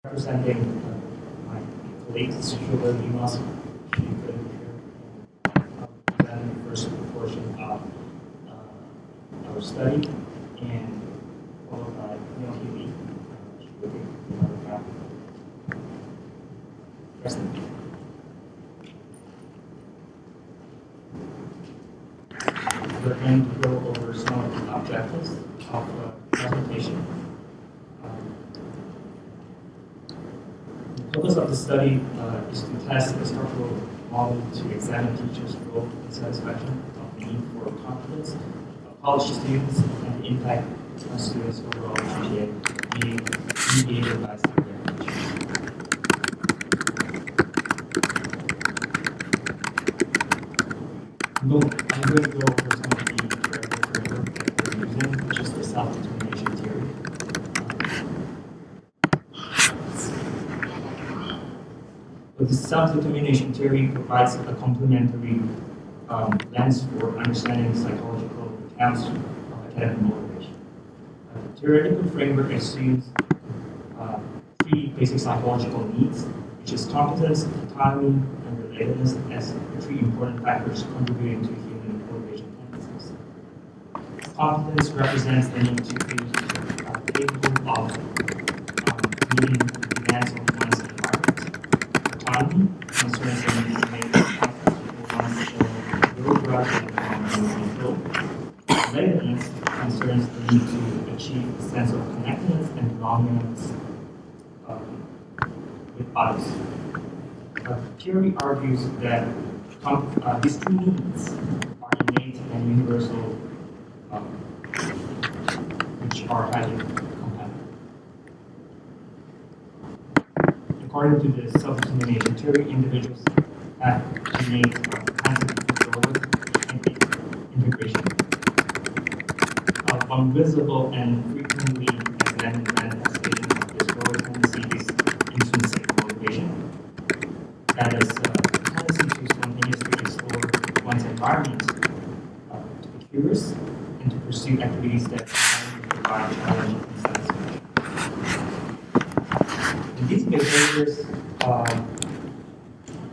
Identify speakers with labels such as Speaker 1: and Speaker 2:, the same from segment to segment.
Speaker 1: representing my colleague, Sule Yilmaz. She couldn't here. Presenting the first portion of our study, and followed by Healy. She will be another President. We're going to go over some of the objectives of the presentation. The purpose of the study is to test a structural model to examine teachers' growth and satisfaction of the need for confidence of college students and the impact on students' overall GPA being mediated by self-regulation. I'm going to go over some of the regulatory framework that we're using, which is the self-determination theory. But the self-determination theory provides a complementary lens for understanding psychological accounts of academic motivation. The theoretical framework assumes three basic psychological needs, which is competence, autonomy, and relatedness as the three important factors contributing to human motivation tendencies. Competence represents the need to be capable of meeting the demands of one's environment. Autonomy concerns the need to make confidence with one's will rather than control. Relatedness concerns the need to achieve a sense of connectedness and belongingness with others. Theory argues that these two needs are innate and universal, which are highly compatible. According to the self-determination theory, individuals have innate propensity for growth and integration. One visible and frequently examined manifestation of this growth tendency is intrinsic motivation. That is the tendency to spontaneously explore one's environment, to be curious, and to pursue activities that provide challenge and satisfaction. And these behaviors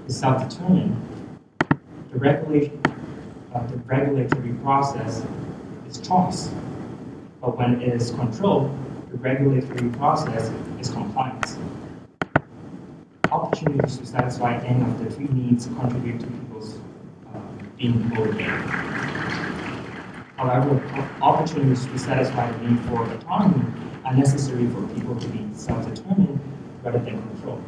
Speaker 1: is self-determined. The regulatory process is choice, but when it is controlled, the regulatory process is compliance. Opportunities to satisfy any of the three needs contribute to people's being motivated. However, opportunities to satisfy the need for autonomy are necessary for people to be self-determined rather than controlled.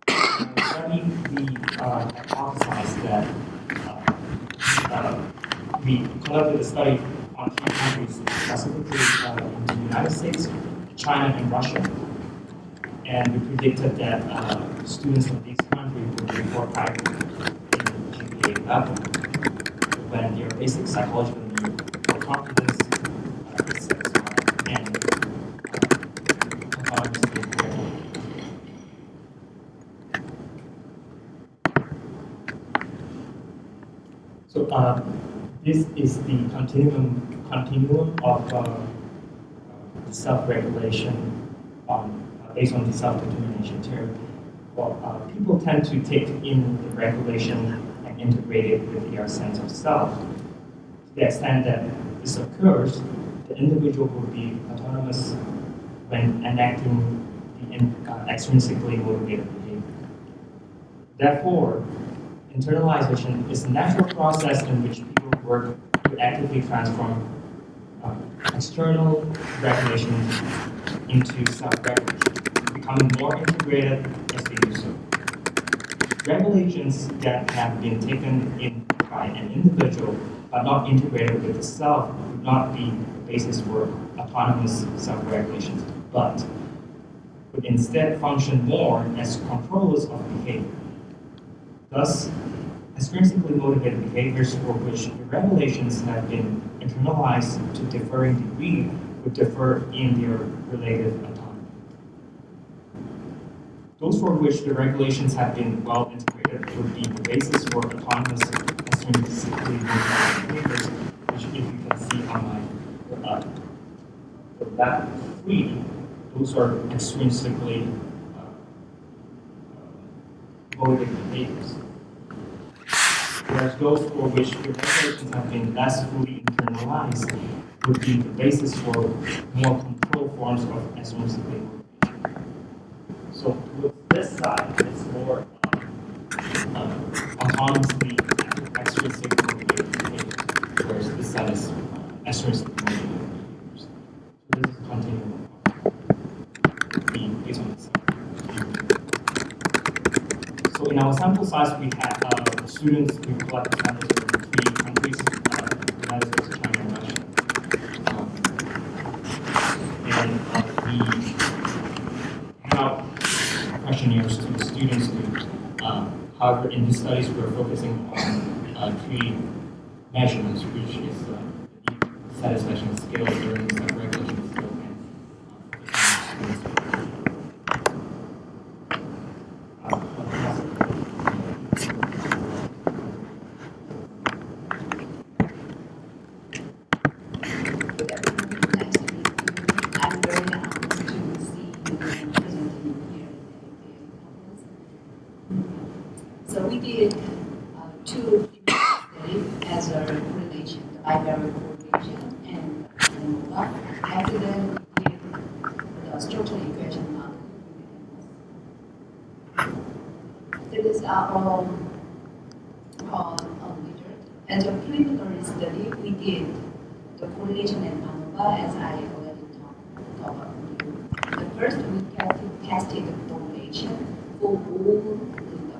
Speaker 1: In the study, we hypothesized that we conducted a study on three countries, specifically in the United States, China, and Russia. And we predicted that students from these countries would report higher in GPA level when their basic psychological need for confidence is satisfied and autonomous is regulated. So this is the continuum of self-regulation based on the self-determination theory. Well, people tend to take in the regulation and integrate it with their sense of self. To the extent that this occurs, the individual will be autonomous when enacting the extrinsically motivated behavior. Therefore, internalization is a natural process in which people work to actively transform external regulation into self-regulation, becoming more integrated as they do so. Regulations that have been taken in by an individual but not integrated with the self would not be the basis for autonomous self-regulation, but would instead function more as controllers of behavior. Thus, extrinsically motivated behaviors for which the regulations have been internalized to differing degree would differ in their relative autonomy. Those for which the regulations have been well integrated would be the basis for autonomous extrinsically motivated behaviors, which if you can see on my the left 3 those are extrinsically motivated behaviors. Whereas those for which the regulations have been less fully internalized would be the basis for more controlled forms of extrinsically motivation. So with this side, it's more autonomously extrinsic motivated behaviors, whereas this side is extrinsic motivated behaviors. So this is a continuum based on this. So in our sample size, we have students, we collected samples from 3 countries, United States, China, and Russia. And we hand out questionnaires to the students. However, in these studies, we're focusing on 3 measurements, which is the satisfaction scale, learning, self-regulation skill, and
Speaker 2: So we did 2 studies as a correlation, the bivariate correlation and ANOVA. After that, we did the structural equation model. That is our result. As a preliminary study, we did the correlation and ANOVA, as I already talked about. The first, we tested the correlation for all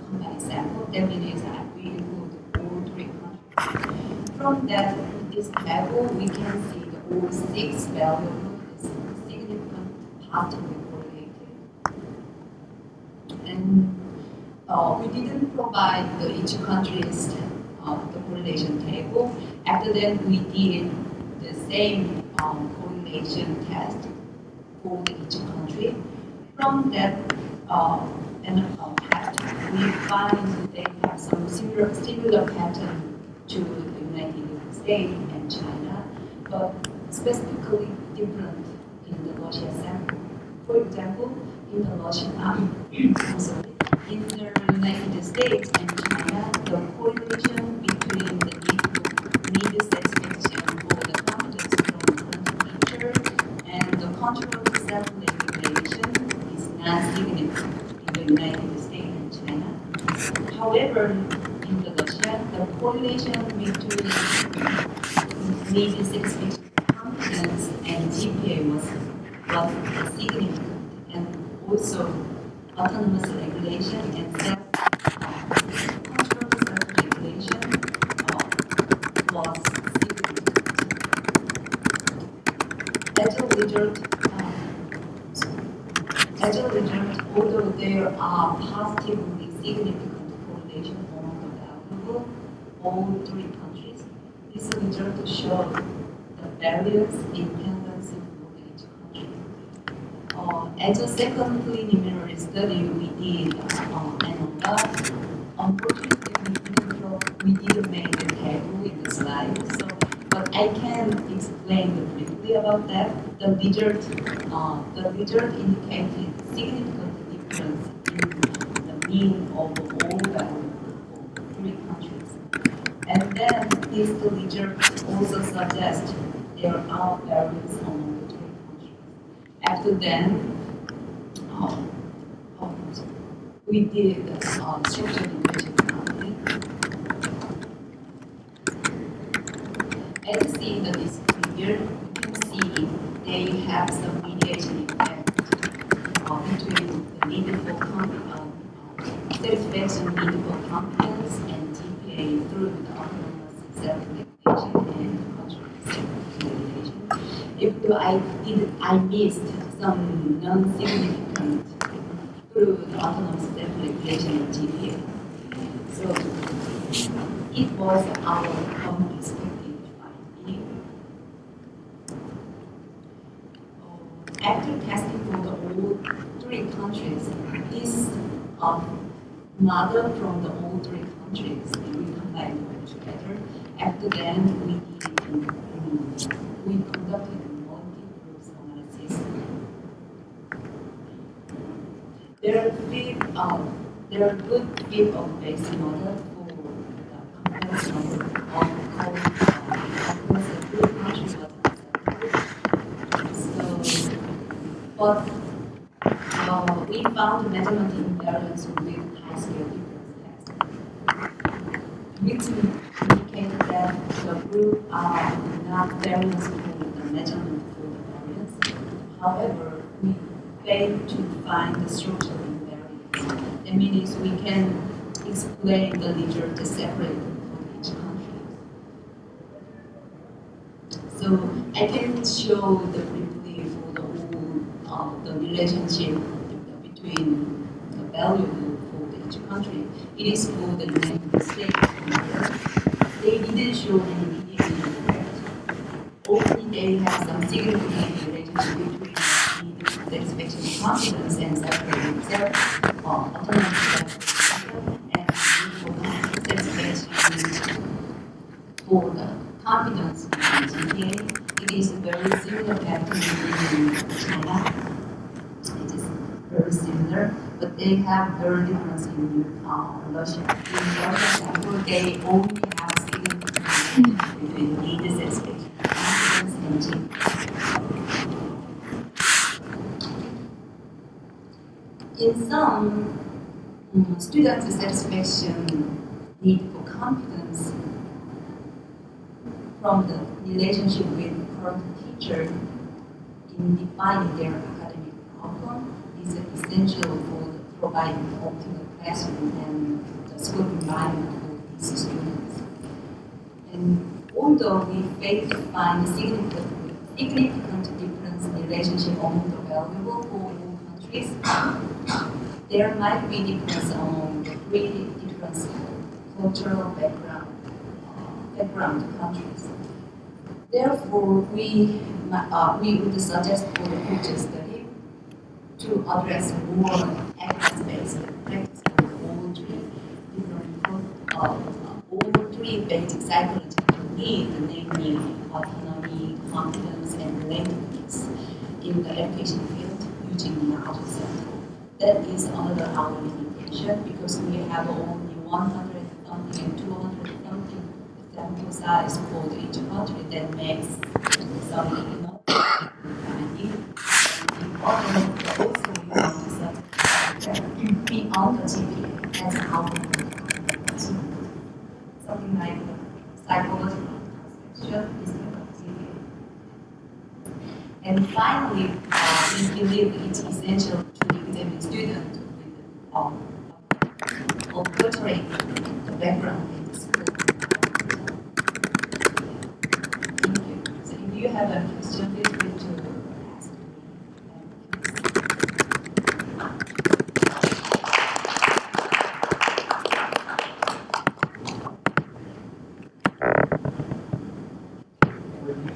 Speaker 2: combined sample. That means that we include all 3 countries. From that, this table, we can see the all 6 values is significant positively correlated. And we didn't provide each country's the correlation table. After that, we did the same correlation test for each country. From that we find they have some similar pattern to the United States and China, but specifically different in the Russia sample. For example, in the Russia, in the United States and China, the correlation between the need satisfaction for the confidence from country feature and the controlled self-regulation is not significant in the United States and China. However, in the Russia, the correlation between need satisfaction confidence and GPA was significant, and also autonomous regulation and self-control self-regulation was significant. As a result, although there are positively significant correlation among the valuable all 3 countries, this result shows the various dependency for each country. As a second preliminary study, we did ANOVA. Unfortunately, we didn't make the table in the slide, but I can explain briefly about that. The result indicated significant difference in the mean of all values for 3 countries. And then this result also suggests there are variance among the 3 countries. After then, we did structural equation modeling. As seen in this figure, you can see they have some mediation effect between the need for satisfaction need for confidence and GPA through the autonomous self-regulation and control self-regulation. If I missed some non-significant through the autonomous self-regulation and GPA. So it was our unexpected finding. After testing for the all 3 countries, this model from the all 3 countries, we combined them together. After then, we conducted multi-group analysis there are good fit of basic model for the comparison of good country so, but we found measurement invariance with high scale difference test, which indicated that the group are not variance for the measurement for the variance. However, we failed to find the structural invariance. That means we can explain the result separately for each country. So I can show the briefly for the whole the relationship between the value for each country. It is for the United States. They didn't show any mediating effect. Only they have some significant relationship between the expectation of confidence and separate itself, autonomous and satisfaction for the confidence in GPA. It is very similar pattern in China. It is very similar, but they have very difference in Russia. In Russia, they only have significant between need satisfaction, confidence, and GPA. In some, student satisfaction need for confidence from the relationship with current teacher in defining their academic outcome is essential for providing optimal classroom and the school environment for these students. And although we fail to find a significant difference in relationship among the variable for all countries, there might be difference among the three different cultural background countries. Therefore, we would suggest for the future study to address more evidence-based practice for all three basic psychological needs, namely autonomy, confidence, and relatedness in the education field using knowledge sample. That is another our limitation because we have only 100 something and 200 something sample size for each country that makes some important. Also, we want to set beyond the GPA as an outcome. Something like psychological perception is not GPA. And finally, we believe it's essential to examine students with filtering the background in the school. Thank you. So if you have a question, feel free to ask me.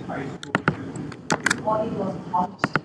Speaker 3: High school.
Speaker 2: Or it was published.